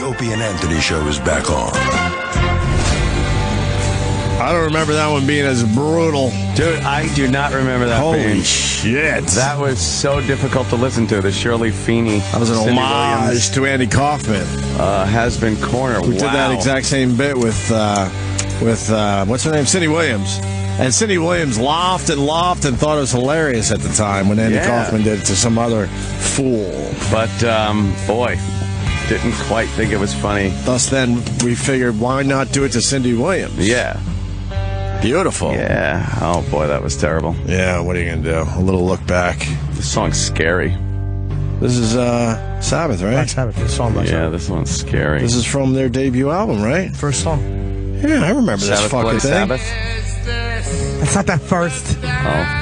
Opie and Anthony Show is back on. I don't remember that one being as brutal. Dude, I do not remember that. Holy shit. That was so difficult to listen to. The Shirley Feeney. That was an homage to Andy Kaufman. Has been corner. Who did that exact same bit with what's her name? Cindy Williams. And Cindy Williams laughed and thought it was hilarious at the time when Andy Kaufman did it to some other fool. But, boy, didn't quite think it was funny. Thus then, we figured, why not do it to Cindy Williams? Yeah. Beautiful. Yeah. Oh, boy, that was terrible. Yeah, what are you going to do? A little look back. This song's scary. This is Sabbath, right? Black Sabbath, this song. Yeah, this one's scary. This is from their debut album, right? First song. Yeah, I remember Sabbath, this fucking Bloody thing. Sabbath? It's not that first. Oh.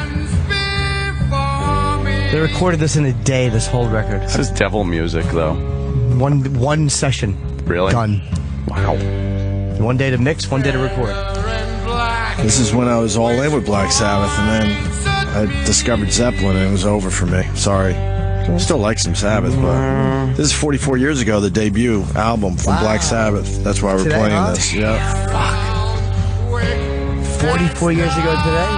They recorded this in a day, this whole record. This is devil music, though. One session. Really? Done. Wow. 1 day to mix, 1 day to record. This is when I was all in with Black Sabbath, and then I discovered Zeppelin, and it was over for me. Sorry. I still like some Sabbath, but this is 44 years ago, the debut album from Black Sabbath. That's why we're Today, playing huh? this. Yeah. 44 years ago today?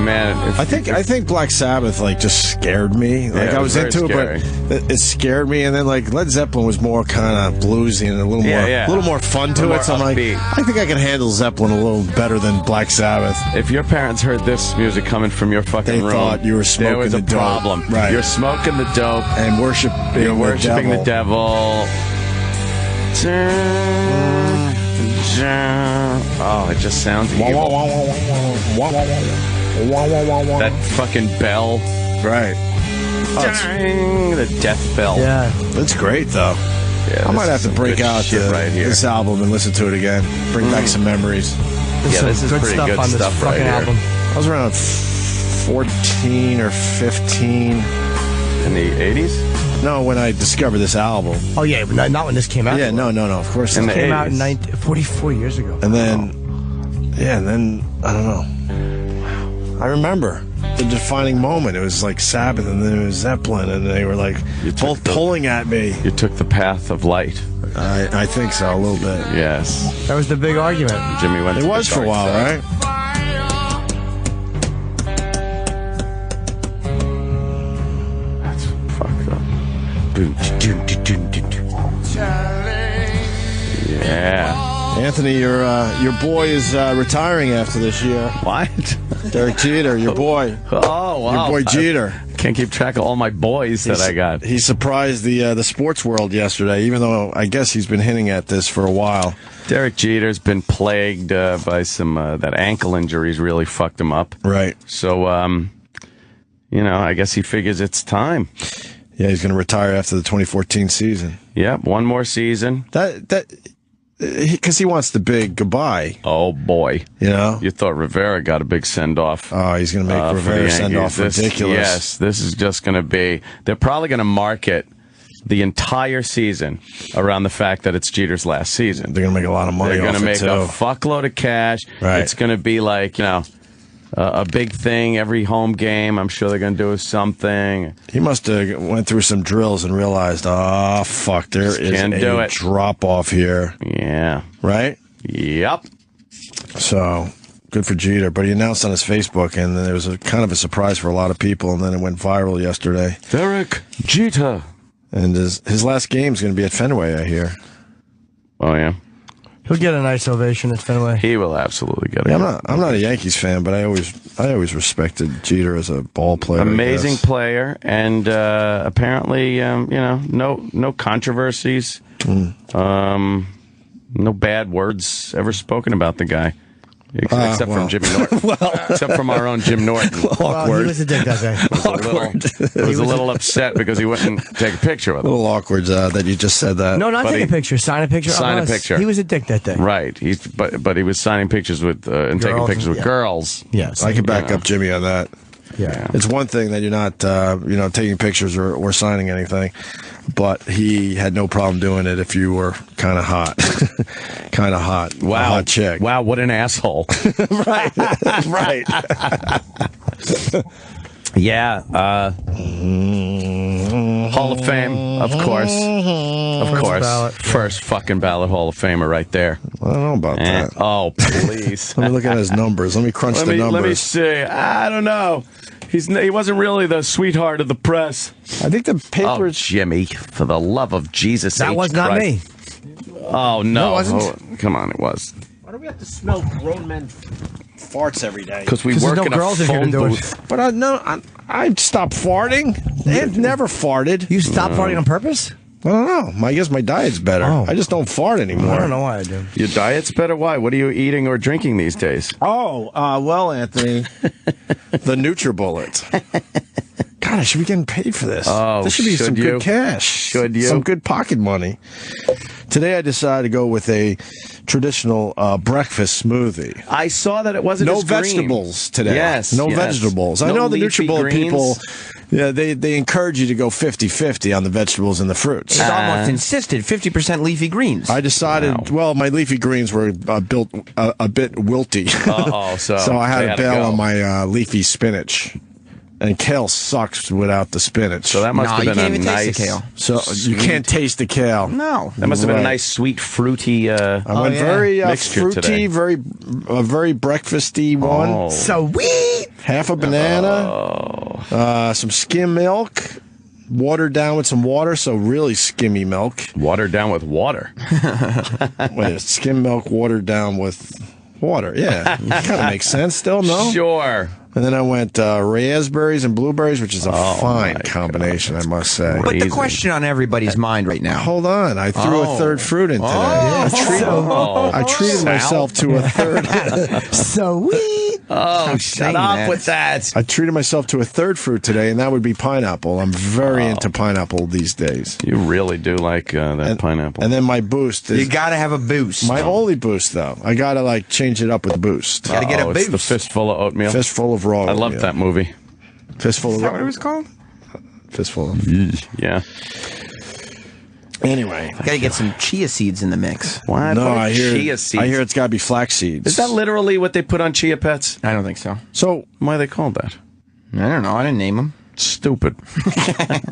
Man, I think Black Sabbath just scared me. Yeah, I was very into scary. it, but it scared me. And then Led Zeppelin was more kind of bluesy and a little more fun to it. So I'm like, upbeat. I think I can handle Zeppelin a little better than Black Sabbath. If your parents heard this music coming from your fucking They room, thought you were smoking there was the a dope. problem. Right. You're smoking the dope. And You're worshiping the devil. Oh, it just sounds evil. That fucking bell. Right. Dang, the death bell. Yeah. That's great, though. Yeah, I might have to some break good out shit right here. this album and listen to it again. Bring back some memories. There's Yeah, some this is good pretty stuff good on this stuff right fucking here. album. I was around 14 or 15. In the 80s? No, when I discovered this album. Oh, yeah, but not when this came out. Yeah, no, of course In not. the It came out in 80s. 44 years ago. And then, I don't know. I remember the defining moment. It was like Sabbath, and then it was Zeppelin, and they were both pulling at me. You took the path of light. I think so, a little bit. Yes. That was the big argument. Jimmy went It to was the for a dark while, side. right? That's fucked up. Yeah. Anthony, your boy is retiring after this year. What? Derek Jeter, your boy. Oh, wow. Your boy Jeter. Can't keep track of all my boys that I got. He surprised the sports world yesterday, even though I guess he's been hinting at this for a while. Derek Jeter's been plagued by some that ankle injuries really fucked him up. Right. So, I guess he figures it's time. Yeah, he's going to retire after the 2014 season. Yep, one more season. Because he wants the big goodbye. Oh, boy. You thought Rivera got a big send-off. Oh, he's going to make for the Rivera send off Yankees. ridiculous. Yes, this is just going to be... They're probably going to market the entire season around the fact that it's Jeter's last season. They're going to make a lot of money They're off going to it, make too. a fuckload of cash. Right. It's going to be like, a big thing every home game. I'm sure they're going to do something. He must have went through some drills and realized, oh, fuck, there is a drop-off here. Yeah. Right? Yep. So, good for Jeter. But he announced on his Facebook, and then it was kind of a surprise for a lot of people, and then it went viral yesterday. Derek Jeter. And his last game's going to be at Fenway, I hear. Oh, yeah? He'll get a nice ovation at Fenway. He will absolutely get it. Yeah, I'm not a Yankees fan, but I always respected Jeter as a ball player. Amazing player, and apparently, no controversies, no bad words ever spoken about the guy, except from Jimmy Norton. Except from our own Jim Norton. Well, he was a dick that day. He was a little upset because he wouldn't take a picture with A him. little awkward that you just said that. No, not But take a picture. Sign a picture. Sign of a us. picture. He was a dick that day. Right. But he was signing pictures with and taking Girls, pictures with yeah. girls. Yes. I can back up Jimmy on that. Yeah. It's one thing that you're not, taking pictures or signing anything, but he had no problem doing it if you were kind of hot. Kind of hot. Wow. A hot chick. Wow, what an asshole. Right. Right. Yeah. Hall of Fame, of course. Of course. ballot, yeah. First fucking ballot Hall of Famer right there. I don't know about that. Oh, please. Let me look at his numbers. Let me crunch the numbers. Let me see. I don't know. He wasn't really the sweetheart of the press. I think the paper. Oh, Jimmy, for the love of Jesus. That H. was not Christ. me. Oh, no. No, it wasn't. Oh, come on, it was. Why do we have to smell grown men farts every day? Because we 'Cause work there's no in a girls in here to phone do it. booth. But I stopped farting. I've never farted. You stopped farting on purpose? I don't know. I guess my diet's better. Oh. I just don't fart anymore. I don't know why I do. Your diet's better? Why? What are you eating or drinking these days? Oh, well, Anthony, the NutriBullet. God, I should be getting paid for this. Oh, this should be some you? good cash. Should you? Some good pocket money. Today I decided to go with a traditional breakfast smoothie. I saw that it wasn't No as green. vegetables today. Yes. No yes. vegetables. I No know the leafy NutriBullet greens. people, yeah, they encourage you to go 50-50 on the vegetables and the fruits. It's almost insisted 50% leafy greens. I decided, well, my leafy greens were built a bit wilty. Uh-oh, so I had they to had to bail go. on my leafy spinach. And kale sucks without the spinach. So that must No, have you been can't a even taste nice the kale. So you can't taste the kale. No. That must have been a Right. nice, sweet, fruity. I went yeah. very Mixture fruity, today. very breakfasty one. Oh. Sweet. Half a banana, some skim milk, watered down with some water, so really skimmy milk. Watered down with water. Wait, skim milk watered down with water. Yeah, kind of makes sense still, no? Sure. And then I went raspberries and blueberries, which is a fine my combination, I must say. But the Amazing. question on everybody's mind right now. Hold on, I threw a third fruit in today. I treated myself to a third. Sweet. Oh, shut saying up that. with that. I treated myself to a third fruit today, and that would be pineapple. I'm very into pineapple these days. You really do like that pineapple. And then my boost is You got to have a boost. my only boost, though. I gotta like change it up with boost. Gotta get a It's the boost. fistful of oatmeal. Fistful of raw. I loved oatmeal. that movie. Fistful Is of that what it raw. was called? Fistful of. Yeah. Anyway, Got to get some chia seeds in the mix. Why? no, Put I hear. chia seeds. I hear it's got to be flax seeds. Is that literally what they put on chia pets? I don't think so. So? Why are they called that? I don't know. I didn't name them. Stupid.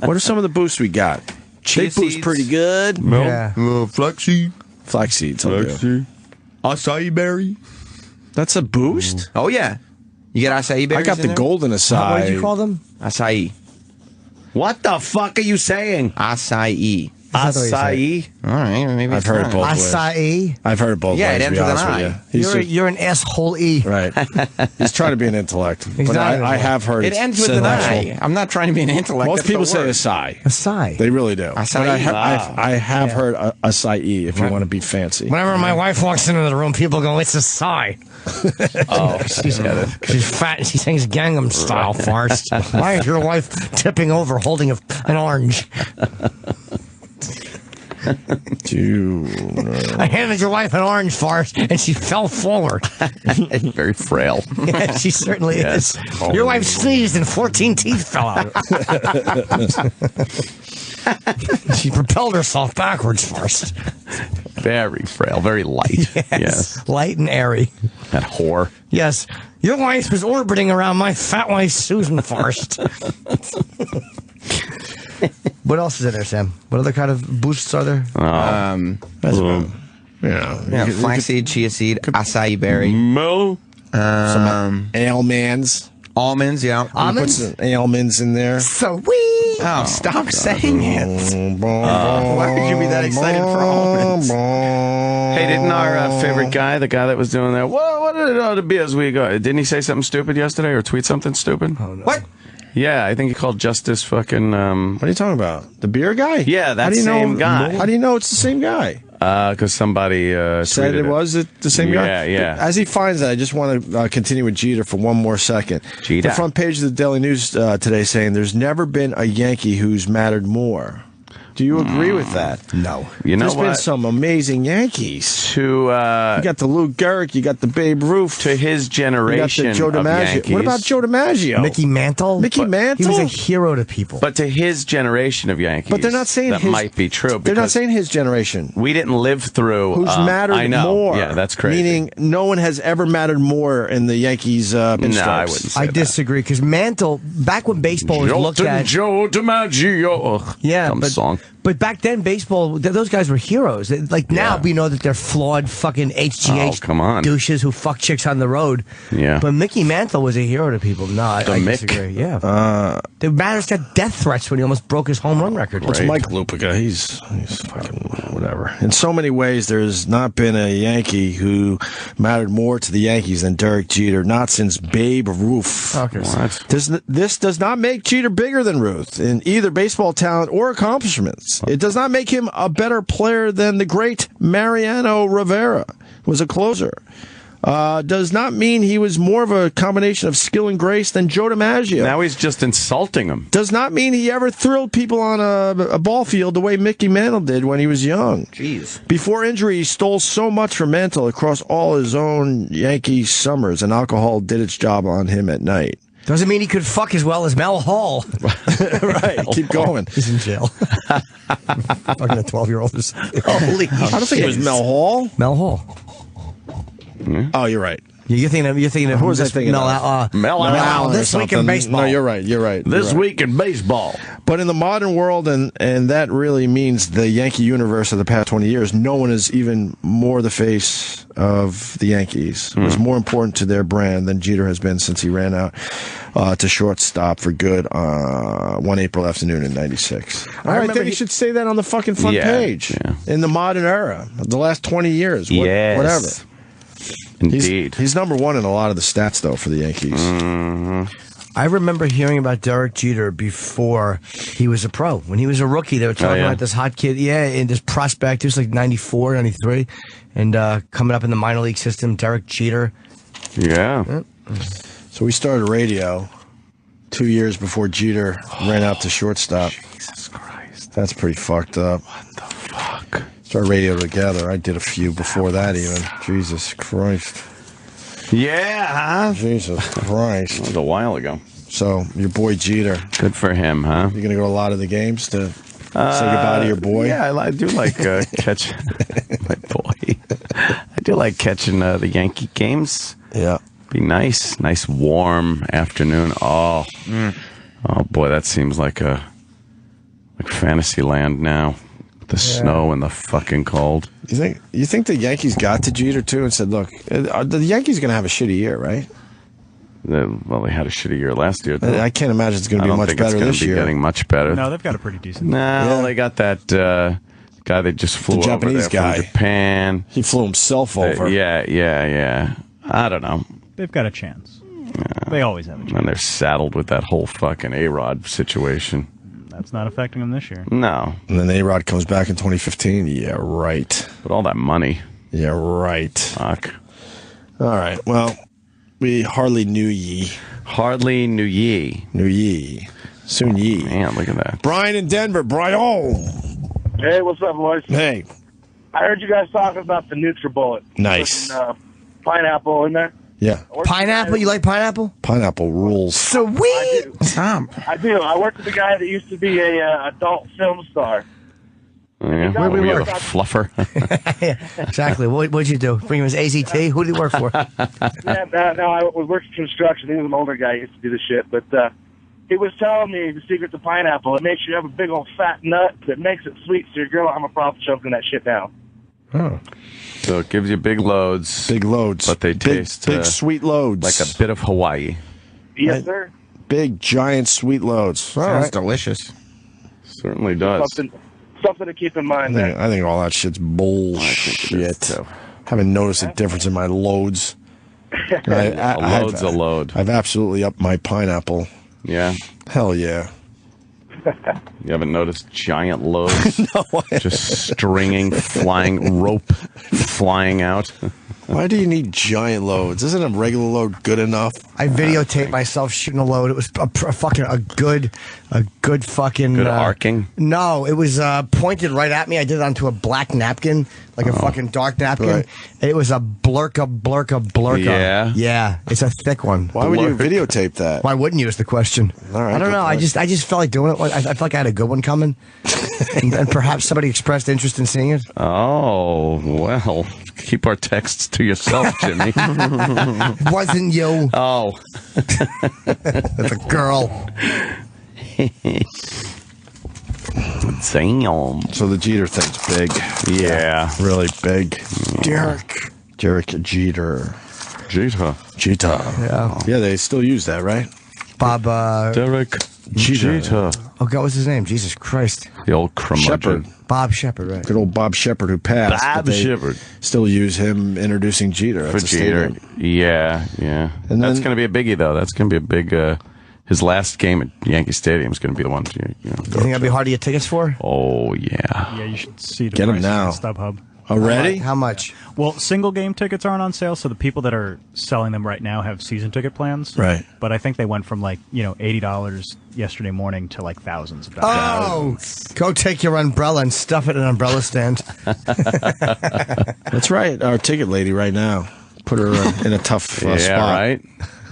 What are some of the boosts we got? Chia They boost seeds. pretty good. Yeah. Flaxseed. Flax seeds. I'll do. Acai berry. That's a boost. Oh, yeah. You get acai berries I got in the there? golden acai. What did you call them? Acai. What the fuck are you saying? Acai. That's not the way you say Acai? All right. Maybe I've it's heard not. both ways. Acai. I've heard both Yeah, ways. it to be ends with an honest with I. you. He's You're an asshole E. right. He's trying to be an intellect, but not an I intellect. have heard It it's ends with an intellectual. I. I'm not trying to be an intellect. Most That's people the say word. acai. Acai. They really do. Acai. But I have heard acai if you want to be fancy. Whenever my wife walks into the room, people go, "It's a sigh." Oh, she's got it. She's fat and she sings Gangnam Style first. Why is your wife tipping over holding an orange? I handed your wife an orange first and she fell forward. Very frail. Yeah, she certainly Yes. is. Your wife sneezed and 14 teeth fell out. She propelled herself backwards first. Very frail. Very light. Yes. Light and airy. That whore. Yes. Your wife was orbiting around my fat wife Susan first. What else is in there, Sam? What other kind of boosts are there? Yeah, flaxseed, chia seed, acai berry, Mo. Some almonds. almonds. Yeah. Put Almonds? some almonds in there. Sweet. Oh, stop saying it. Why Why would you be that excited for almonds? Hey, didn't our favorite guy, the guy that was doing that, what did it ought to be as we go? Didn't he say something stupid yesterday or tweet something stupid? What? Yeah, I think he called Justice fucking. What are you talking about? The beer guy? Yeah, that How do you same know, guy. How do you know it's the same guy? Because somebody Said tweeted it was the same guy? Yeah, yeah. As he finds that, I just want to continue with Jeter for one more second. Jeter. The front page of the Daily News today saying there's never been a Yankee who's mattered more. Do you agree with that? No. You know There's been what? some amazing Yankees. To You got the Lou Gehrig, you got the Babe Ruth, to his you got generation the Joe of DiMaggio. Yankees. What about Joe DiMaggio? Mickey Mantle? Mickey Mantle? He was a hero to people. But to his generation of Yankees, But they're not saying that his, might be true. They're not because saying his generation. we didn't live through Who's mattered I know. more? Yeah, that's crazy. Meaning, no one has ever mattered more in the Yankees pinstripes. No, I wouldn't say I that. disagree because Mantle, back when baseball was looked at, Joe DiMaggio. Ugh, yeah, dumb song. but back then baseball, those guys were heroes. Like now, Yeah. we know that they're flawed fucking HGH Oh, come on. douches who fuck chicks on the road. Yeah. but Mickey Mantle was a hero to people. No, I Mick. disagree. Yeah, the Mariners got death threats when he almost broke his home run record. It's Mike Lupica. He's fucking whatever. In so many ways, there's not been a Yankee who mattered more to the Yankees than Derek Jeter. Not since Babe Ruth. Okay. What? This does not make Jeter bigger than Ruth in either baseball talent or accomplishments. It does not make him a better player than the great Mariano Rivera, who was a closer. Does not mean he was more of a combination of skill and grace than Joe DiMaggio. Now he's just insulting him. Does not mean he ever thrilled people on a ball field the way Mickey Mantle did when he was young. Jeez. Before injury, he stole so much from Mantle across all his own Yankee summers, and alcohol did its job on him at night. Doesn't mean he could fuck as well as Mel Hall. Right, keep going. He's in jail. Fucking a 12-year-old or something. Holy I don't think it was Mel Hall. Mel Hall. Oh, you're right. You're thinking of Who was I this thinking Mel, of? Mel Mel Allen. Allen or This week in something. baseball. No, you're right. You're right. This You're right. week in baseball. But in the modern world, and that really means the Yankee universe of the past 20 years, no one is even more the face of the Yankees. It was more important to their brand than Jeter has been since he ran out to shortstop for good one April afternoon in '96. All right, remember then you should say that on the fucking front Yeah, page. yeah. In the modern era, the last 20 years, Yes. whatever. Indeed. He's number one in a lot of the stats, though, for the Yankees. I remember hearing about Derek Jeter before he was a pro. When he was a rookie, they were talking yeah? about this hot kid, and this prospect. It was like 94, 93, and coming up in the minor league system, Derek Jeter. Yeah. So we started radio 2 years before Jeter ran out to shortstop. Jesus Christ. That's pretty fucked up. What the fuck? Started radio together. I did a few before that even. Jesus Christ. Yeah. Jesus Christ. That was a while ago. So your boy Jeter, Good for him, huh? you gonna go to a lot of the games to say goodbye to your boy? Yeah, I do like catch my boy. I do like catching the Yankee games. Yeah. Be nice warm afternoon. Oh boy, that seems like fantasy land now. The snow and the fucking cold. You think the Yankees got to Jeter too and said, "Look, the Yankees gonna have a shitty year, right?" Well, they had a shitty year last year. Though. I can't imagine it's gonna I be don't much think it's better gonna this be year. getting much better. No, they've got a pretty decent. No, Yeah. they got that guy that just flew The over Japanese there guy. from Japan. He flew himself over. Yeah. I don't know. They've got a chance. They always have a chance. And they're saddled with that whole fucking A-Rod situation. That's not affecting them this year. No, And then A-Rod comes back in 2015. Yeah, right. but all that money. Yeah, right. Fuck. All right. Well, we hardly knew ye. Hardly knew ye. Knew ye. Soon ye. Man, look at that. Brian in Denver. Brian. Hey, what's up, boys? Hey. I heard you guys talking about the NutriBullet. Nice. Putting, pineapple in there. Yeah. Pineapple? You like pineapple? Pineapple rules. Sweet. Tom. I do. I worked with a guy that used to be a adult film star. Yeah. Where we Were you work. a fluffer? Exactly. What'd you do? Bring him his AZT? Who did he work for? No, I was working construction. He was an older guy. He used to do the shit. But he was telling me the secret to pineapple. It makes you have a big old fat nut that makes it sweet, so your girl will have a problem choking that shit down. Oh. So it gives you big loads. Big loads. But they Big- taste, Big sweet loads. like a bit of Hawaii. Yes, sir. Big, giant, sweet loads. All Sounds right. delicious. Certainly does. Something to keep in mind there. I think all that shit's bullshit. too. Haven't noticed a difference in my loads. A load's a load. I've absolutely upped my pineapple. Yeah. Hell yeah. You haven't noticed giant loads? No. Just stringing, flying, rope flying out. Why do you need giant loads? Isn't a regular load good enough? I videotaped myself shooting a load. It was a good fucking. Good arcing? No, it was pointed right at me. I did it onto a black napkin, like a fucking dark napkin. Right. It was a blurka. Yeah? Yeah, it's a thick one. Why would you videotape that? Why wouldn't you? Is the question. All right, I don't good know. I point. just felt like doing it. I felt like I had a good one coming, and perhaps somebody expressed interest in seeing it. Oh, well. Keep our texts to yourself, Jimmy. It wasn't you. Oh. It's a girl. Damn. So the Jeter thing's big. Yeah. Really big. Derek Jeter. Jeter. Yeah. Yeah, they still use that, right? Bob. Derek Jeter. Oh, God, what's his name? Jesus Christ. The old curmudgeon. Shepard. Bob Shepard, right? Good old Bob Shepard who passed. Bob but they Shepard. Still use him introducing Jeter. at For the Jeter. stadium. Yeah. And That's then- going to be a biggie, though. That's going to be a big. His last game at Yankee Stadium is going to be the one. You think that'd be hard to get tickets for? Oh, yeah. Yeah, you should see the Get 'em prices now. on StubHub. Already? How much? Well, single game tickets aren't on sale, so the people that are selling them right now have season ticket plans. Right. But I think they went from $80 yesterday morning to like thousands of dollars. Oh, go take your umbrella and stuff it in an umbrella stand. That's right. Our ticket lady right now. Put her in a tough Yeah, spot. right?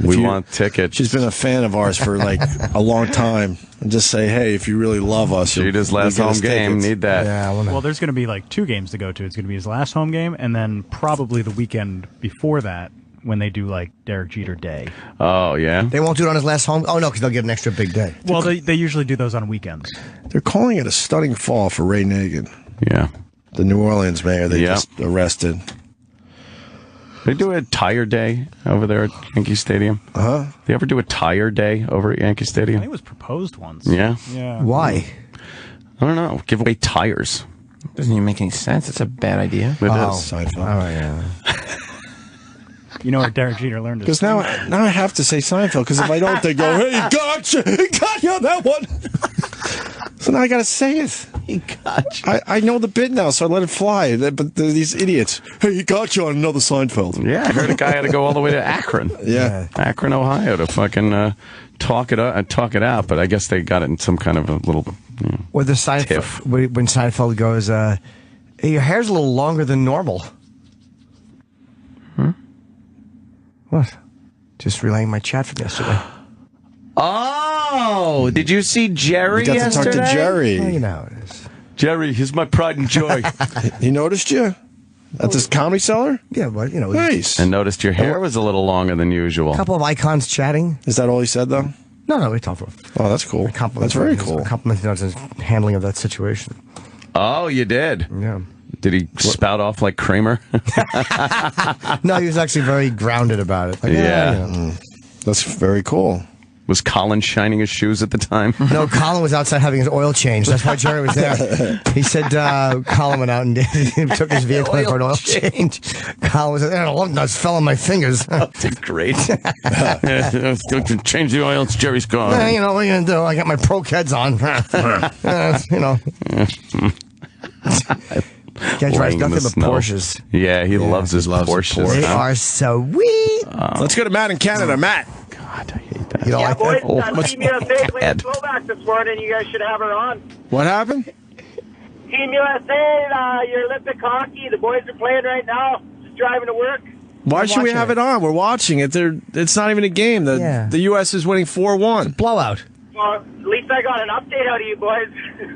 We you- want tickets. She's been a fan of ours for like a long time. And just say, hey, if you really love us, Jeter's you'll last get home us game. tickets. Need that. Yeah, I want Well, there's going to be like 2 games to go to. It's going to be his last home game, and then probably the weekend before that when they do like Derek Jeter Day. Oh, yeah? They won't do it on his last home. Oh no, because they'll get an extra big day. Well, they usually do those on weekends. They're calling it a stunning fall for Ray Nagin, Yeah. the New Orleans mayor they Yeah. just arrested. They do a tire day over there at Yankee Stadium. Huh? They ever do a tire day over at Yankee I think Stadium? it was proposed once. Yeah. Yeah. Why? I don't know. Give away tires. Doesn't even make any sense. It's a bad idea. It is. Seinfeld. All right, yeah. You know where Derek Jeter learned his Because now I have to say Seinfeld, because if I don't, they go, hey, he got you on that one. So now I got to say it. He got you. I know the bit now, so I let it fly. But these idiots, hey, he got you on another Seinfeld. Yeah, I heard a guy had to go all the way to Akron. Yeah. Akron, Ohio, to fucking talk it out. But I guess they got it in some kind of a little. Or the Seinfeld Tiff. when Seinfeld goes, hey, your hair's a little longer than normal. What? Just relaying my chat from yesterday. Oh, did you see Jerry You got to talk to Jerry. Well, you know how it is. Jerry, he's my pride and joy. He noticed you at this comedy cellar? Yeah, well, you know, Nice. And noticed your hair was a little longer than usual. a couple of icons chatting. Is that all he said, though? No, we talked for Oh, that's cool. That's very cool. Complimenting on his handling of that situation. Oh, you did? Yeah. Did he spout off like Kramer? No, he was actually very grounded about it. Like, Yeah. you know. That's very cool. Was Colin shining his shoes at the time? No, Colin was outside having his oil changed. That's why Jerry was there. He said Colin went out and took his vehicle in for an oil change. Colin was like, I love nuts fell on my fingers. Great. Change the oil. It's Jerry's car. You know, what are you going to do? I got my pro Keds on. You know. Guy drives Laying in nothing the but snow. Porsches. Yeah, he loves his loves his Porsches. Porsche. They huh? are sweet. Let's go to Matt in Canada. Matt. God, I hate that. You don't like that? Oh, much Team USA playing bad. Slovak this morning. You guys should have her on. What happened? Team USA, your Olympic hockey. The boys are playing right now. Just driving to work. Why We're should we watching have it. it on? We're watching it. It's not even a game. Yeah. The U.S. is winning 4-1. Blowout. Well, at least I got an update out of you boys.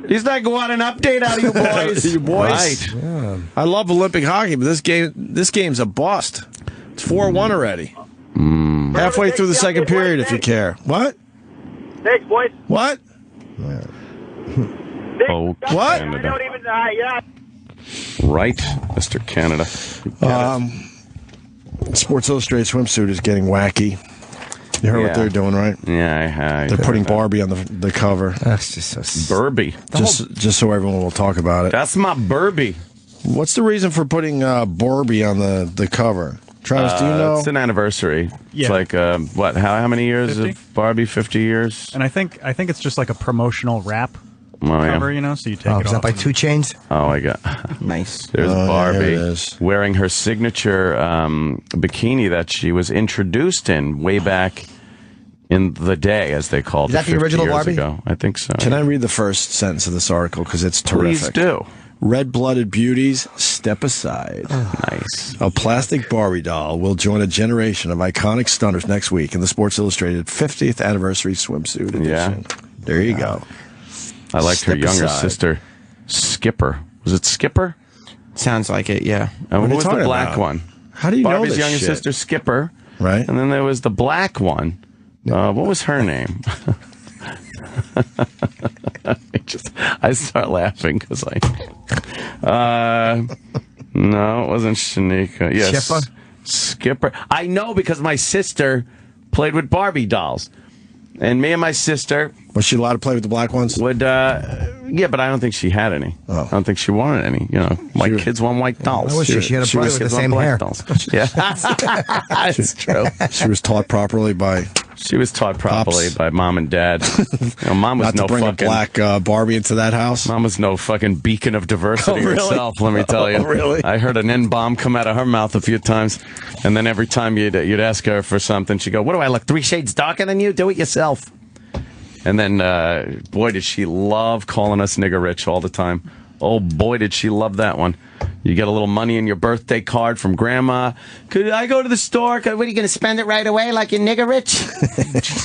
He's not going an update out of you boys. You boys. Right. I love Olympic hockey, but this game's a bust. It's 4-1 already. Halfway through the second period, if you care. What? Thanks, boys. What? Thanks. Oh, What? I Canada. don't even. Yeah. Right, Mr. Canada. Sports Illustrated swimsuit is getting wacky. You heard Yeah. what they're doing, right? Yeah, They're putting Barbie on the cover, That's just so Burby. just so everyone will talk about it. That's my Burby. What's the reason for putting Barbie on the cover? Travis, do you know? It's an anniversary. Yeah. It's like what? How many years 50? of Barbie? 50 years. And I think it's just like a promotional wrap cover, so you take it is that off. by 2 Chainz? Oh, I got Nice. There's Here Barbie it is. wearing her signature bikini that she was introduced in way back in the day, as they called Is it. that the 50 original years Barbie? ago. I think so. Can I read the first sentence of this article? Because it's terrific. Please do. Red-blooded beauties, step aside. Nice. A plastic Barbie doll will join a generation of iconic stunners next week in the Sports Illustrated 50th anniversary swimsuit edition. Yeah. There you go. I liked her Step younger aside. sister, Skipper. Was it Skipper? Sounds like it, yeah. And What are what you was the talking black about? one? How do you know Barbie's this younger shit? sister, Skipper. Right. And then there was the black one. What was her name? I start laughing because no, it wasn't Shanika. Yes, Skipper? Skipper. I know because my sister played with Barbie dolls, and me and my sister Was she allowed to play with the black ones? would. Yeah, but I don't think she had any. Oh. I don't think she wanted any. White was- kids want white dolls. I wish she had a She brother was with the kids want same black hair. dolls. Yeah, that's true. She was taught properly by She was taught properly Pops. by mom and dad. Mom was not to no bring fucking a black Barbie into that house. Mom was no fucking beacon of diversity Oh, really? herself, let me tell you. Oh, really? I heard an N-bomb come out of her mouth a few times, and then every time you'd ask her for something, she'd go, "What do I look, 3 shades darker than you? Do it yourself." And then, boy, did she love calling us nigger rich all the time. Oh, boy, did she love that one. You get a little money in your birthday card from grandma. Could I go to the store? What are you going to spend it right away like you're nigger rich?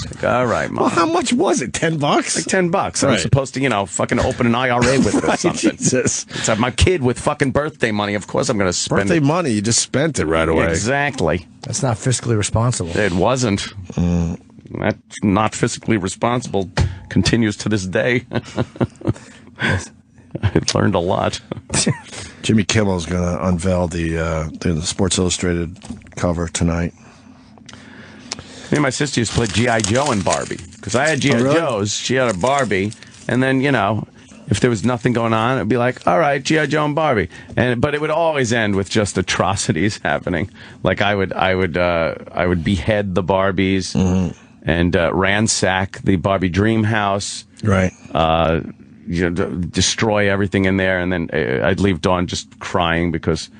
Like, all right, Mom. Well, how much was it? $10? Like $10. I'm Right. supposed to, fucking open an IRA with it or Right, something. Jesus. It's my kid with fucking birthday money. Of course I'm going to spend Birthday it. money, you just spent it right away. Exactly. That's not fiscally responsible. It wasn't. That's not fiscally responsible. Continues to this day. I learned a lot. Jimmy Kimmel's going to unveil the Sports Illustrated cover tonight. Me and my sister used to play G.I. Joe and Barbie. Because I had G.I. Oh, really? Joes, she had a Barbie, and then, if there was nothing going on, it'd be like, all right, G.I. Joe and Barbie. But it would always end with just atrocities happening. Like I would behead the Barbies and ransack the Barbie dream house. Right. Destroy everything in there, and then I'd leave Dawn just crying because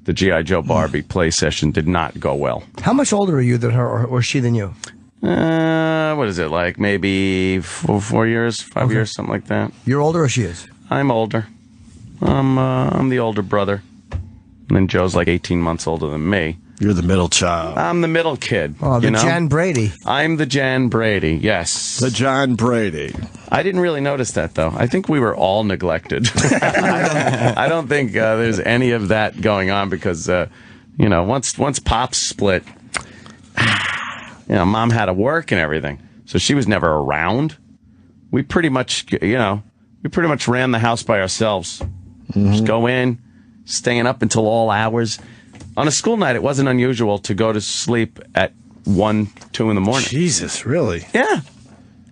the G.I. Joe Barbie play session did not go well. How much older are you than her, or she than you? What is it, like maybe 4 years, 5 years, something like that? You're older or she is? I'm older. I'm the older brother. And then Joe's like 18 months older than me. You're the middle child. I'm the middle kid. Oh, the Jan Brady. I'm the Jan Brady, yes. The John Brady. I didn't really notice that, though. I think we were all neglected. I don't think there's any of that going on because, once Pops split, Mom had to work and everything. So she was never around. We pretty much, ran the house by ourselves. Just go in, staying up until all hours. On a school night, it wasn't unusual to go to sleep at 1, 2 in the morning. Jesus, really? Yeah.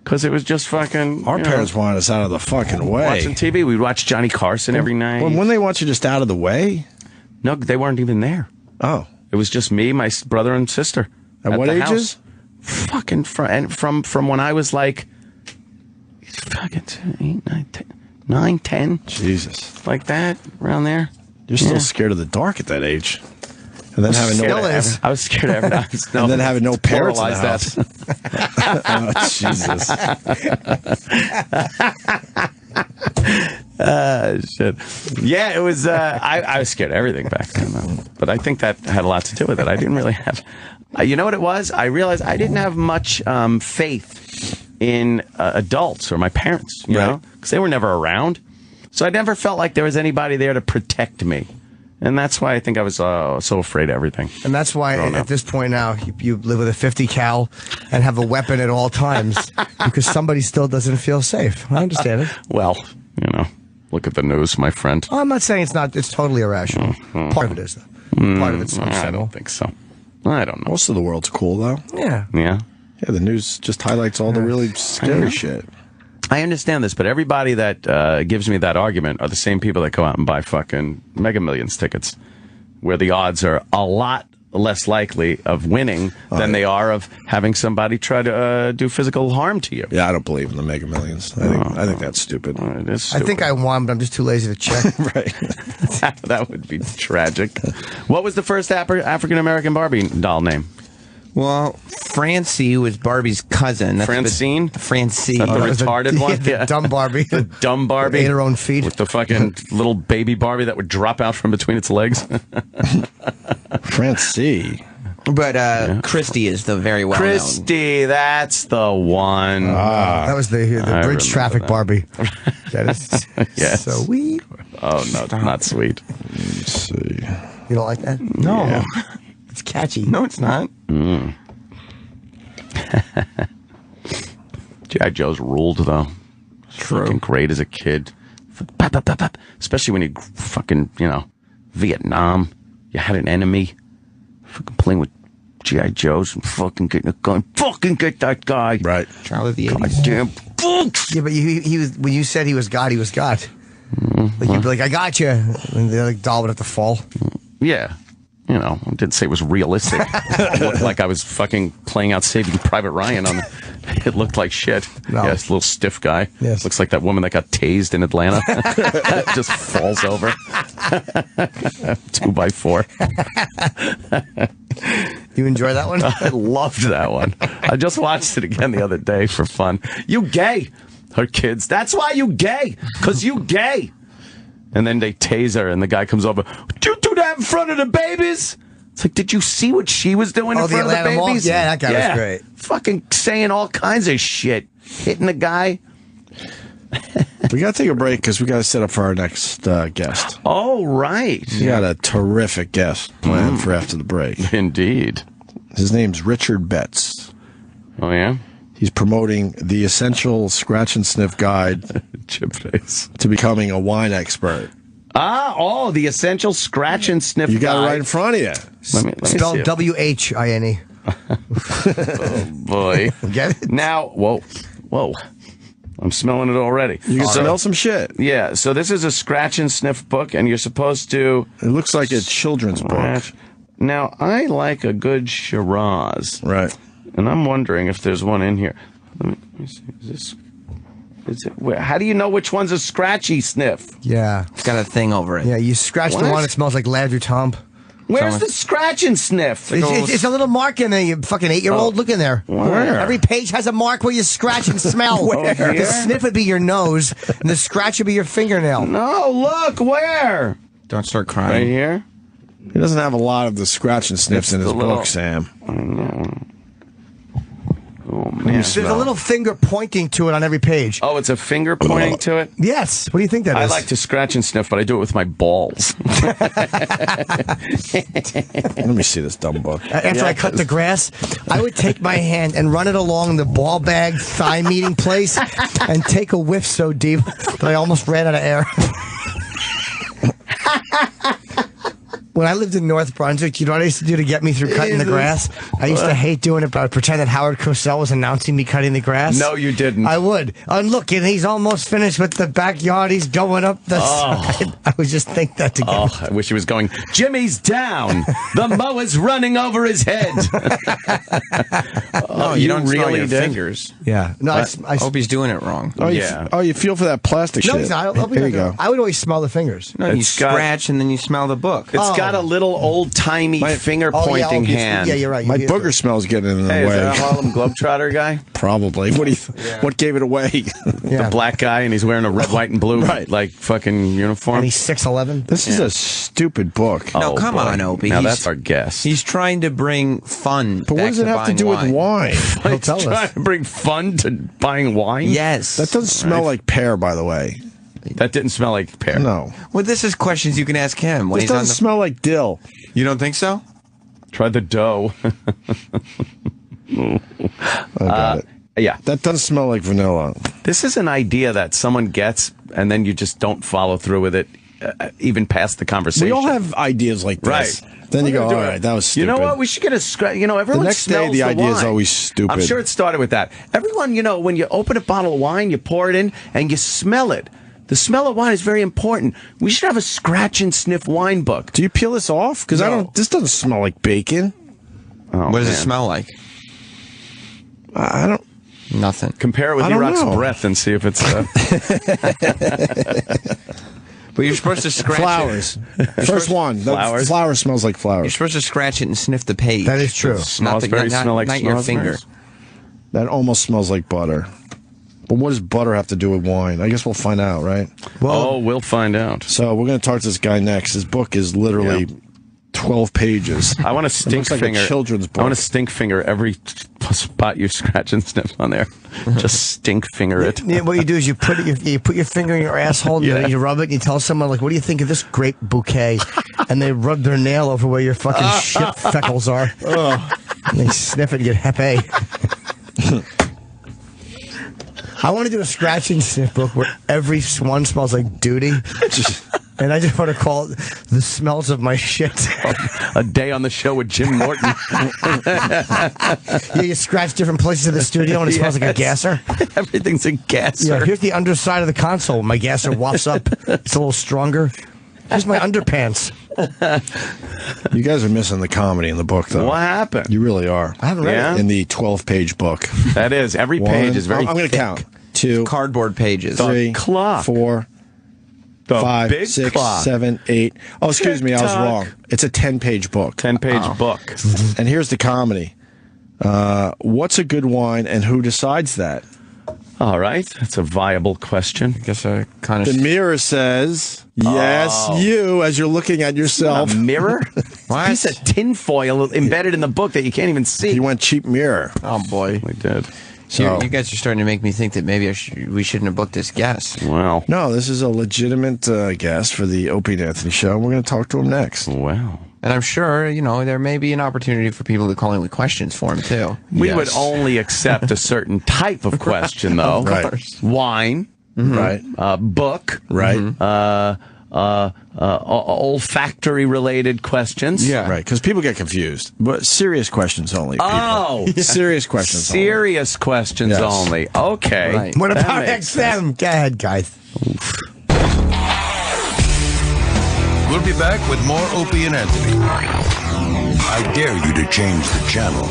Because it was just fucking... Our parents wanted us out of the fucking way. Watching TV. We'd watch Johnny Carson every night. When they want you just out of the way? No, they weren't even there. Oh. It was just me, my brother, and sister. At what the ages? house. Fucking from when I was like... Fucking 8, 9, 10. 9, 10. Jesus. Like that, around there. You're still scared of the dark at that age. And then having Still is. I was scared every time. No, and then having no parents in the pluralize Oh, Jesus. Shit. Yeah, it was. I was scared of everything back then, though. But I think that had a lot to do with it. I didn't really have. You know what it was? I realized I didn't have much faith in adults or my parents. You know, because they were never around. So I never felt like there was anybody there to protect me. And that's why I think I was so afraid of everything. And that's why at this point now, you live with a 50 cal and have a weapon at all times because somebody still doesn't feel safe. I understand it. Well, look at the news, my friend. Oh, I'm not saying it's totally irrational. Part of it is, though. Part of it's I understandable. don't think so. I don't know. Most of the world's cool, though. Yeah. Yeah. Yeah, the news just highlights all the really scary shit. I understand this, but everybody that gives me that argument are the same people that go out and buy fucking Mega Millions tickets, where the odds are a lot less likely of winning than they are of having somebody try to do physical harm to you. Yeah, I don't believe in the Mega Millions. I think that's stupid. It is I stupid. think I won, but I'm just too lazy to check. Right. That would be tragic. What was the first African American Barbie doll name? Well, Francie was Barbie's cousin. That's Francine? Francine. Is that the that was the- retarded one? the dumb Barbie. The dumb Barbie. Ate her own feet. With the fucking little baby Barbie that would drop out from between its legs. Francie. But Christy is the very well known. Christy, that's the one. That was the I bridge traffic remember Barbie. That is Yes. sweet. Oh, no, not sweet. Let's see. You don't like that? No. Yeah. It's catchy. No, it's not. G.I. Joe's ruled, though. Fucking great as a kid. Especially when you fucking, Vietnam. You had an enemy. Fucking playing with G.I. Joes and fucking getting a gun. Fucking get that guy. Right. Child of the 80s. Damn books. Yeah, but he was when you said he was God, he was God. Like you'd be like, I got you, and the other doll would have to fall. Yeah. I didn't say it was realistic. It looked like I was fucking playing out Saving Private Ryan on it looked like shit. No. Yes, little stiff guy. Yes. Looks like that woman that got tased in Atlanta. Just falls over. 2x4. You enjoy that one? I loved that one. I just watched it again the other day for fun. You gay. Her kids. That's why you gay. Because you gay. And then they tase her, and the guy comes over. Did you do that in front of the babies? It's like, did you see what she was doing in Oh, the front of the Atlanta Mall? babies? Yeah, that guy was great. Fucking saying all kinds of shit. Hitting the guy. We got to take a break because we got to set up for our next guest. Oh, right. We got a terrific guest planned for after the break. Indeed. His name's Richard Betts. Oh, yeah? He's promoting the essential scratch and sniff guide Chip face. to becoming a wine expert. The essential scratch and sniff You got it guide. right in front of you. Let me see Spelled it. WHINE. Boy. Get it? Now, whoa. I'm smelling it already. You can smell some shit. Yeah, so this is a scratch and sniff book, and you're supposed to... It looks like a children's book. scratch. Now, I like a good Shiraz. Right. And I'm wondering if there's one in here. Let me see. Is it, how do you know which one's a scratchy sniff? Yeah. It's got a thing over it. Yeah, you scratch the What? one that smells like Landry Tomp. Where's the scratch and sniff? It's a little mark in there, you fucking 8-year-old. Look in there. Where? Every page has a mark where you scratch and smell. Where? The sniff would be your nose, and the scratch would be your fingernail. No, look, where? Don't start Right crying. here? He doesn't have a lot of the scratch and sniffs in his the little- book, Sam. Oh, man. There's a little finger pointing to it on every page. Oh, it's a finger pointing to it? Yes. What do you think that is? I like to scratch and sniff, but I do it with my balls. Let me see this dumb book. After I cut the grass, I would take my hand and run it along the ball bag thigh meeting place and take a whiff so deep that I almost ran out of air. When I lived in North Brunswick, you know what I used to do to get me through cutting the grass? I used to hate doing it, but I would pretend that Howard Cosell was announcing me cutting the grass. No, you didn't. I would. And look, and he's almost finished with the backyard. He's going up the side. I would just think that together. Oh, I wish he was going, Jimmy's down. The mower's running over his head. No, you don't smell really your did? fingers. Yeah. No, I Opie's doing it wrong. Oh, Yeah. you feel for that plastic no, shit. he's not. Here you go. I would always smell the fingers. No, you It's got- scratch and then you smell the book. It's got a little old-timey finger-pointing hand. Yeah, you're right. My booger smell's getting in the Hey, is way. that a Harlem Globetrotter guy? Probably. What do you? What gave it away? Yeah. The black guy, and he's wearing a red, white, and blue, Right. like, fucking uniform? And he's 6'11". This is a stupid book. No, come boy. on, Opie. Now He's- that's our guess. He's trying to bring fun. But what back does it have to buying do with wine? He'll tell He's us. trying to bring fun to buying wine? Yes. That doesn't smell like pear, by the way. That didn't smell like pear. No. Well, this is questions you can ask him when This he's on doesn't the. smell like dill. You don't think so? Try the dough. I got it. Yeah. That doesn't smell like vanilla. This is an idea that someone gets, and then you just don't follow through with it, even past the conversation. We all have ideas like this. Right. Then you We're go, gonna all do it. right, that was stupid. You know what? We should get a scratch. You know, everyone next day, smells the idea is wine. always stupid. I'm sure it started with that. Everyone, when you open a bottle of wine, you pour it in, and you smell it. The smell of wine is very important. We should have a scratch and sniff wine book. Do you peel this off? Because this doesn't smell like bacon. What does it smell like? I don't. Nothing. Compare it with I don't E-Rock's know. breath and see if it's... But you're supposed to scratch Flowers. First one. The Flowers? flower smells like You're flowers. supposed to scratch it and sniff the page. That is true. Smells the- very not- smell like not your smells finger. nice. That almost smells like butter. But what does butter have to do with wine? I guess we'll find out, right? We'll find out. So we're going to talk to this guy next. His book is literally 12 pages. I want to It stink looks like finger. a children's book. I want to stink finger every spot you scratch and sniff on there. Just stink finger it. Yeah, what you do is you put your finger in your asshole, Yeah. and you rub it, and you tell someone, like, what do you think of this grape bouquet? And they rub their nail over where your fucking shit feckles are. And they sniff it and get hepe. I want to do a scratch and sniff book where every one smells like duty. And I just want to call it The Smells of My Shit. A day on the show with Jim Norton. Yeah, you scratch different places of the studio and it smells like a gasser. Everything's a gasser. Yeah, here's the underside of the console. My gasser wafts up. It's a little stronger. Here's my underpants. You guys are missing the comedy in the book, though. What happened? You really are. I haven't read Yeah? it. In the 12-page book. That is. Every One- page is very I'm going to thick. count. 2, Cardboard pages. The 3, clock. 4, The 5, big 6, clock. 7, 8. Oh, excuse me, I was Tick-tock. wrong. It's a 10-page book. 10-page book. And here's the comedy. What's a good wine, and who decides that? All right. That's a viable question. I guess I kind The of. mirror says, yes, you, as you're looking at yourself. A mirror? What? Piece of tinfoil embedded in the book that you can't even see. He went cheap mirror. Oh boy. We did. So, You guys are starting to make me think that maybe we shouldn't have booked this guest. Well. no, this is a legitimate guest for the Opie and Anthony show. We're going to talk to him next. Well. And I'm sure, there may be an opportunity for people to call in with questions for him, too. We Yes. would only accept a certain type of question, though. Right. Wine, Right. book, Right. olfactory related questions. Yeah. Right, because people get confused. But serious questions only. People. Oh, Serious questions only. serious questions Yes. only. Okay. Right. What That about makes sense. XM? Go ahead, guys. We'll be back with more Opie and Anthony. I dare you to change the channel.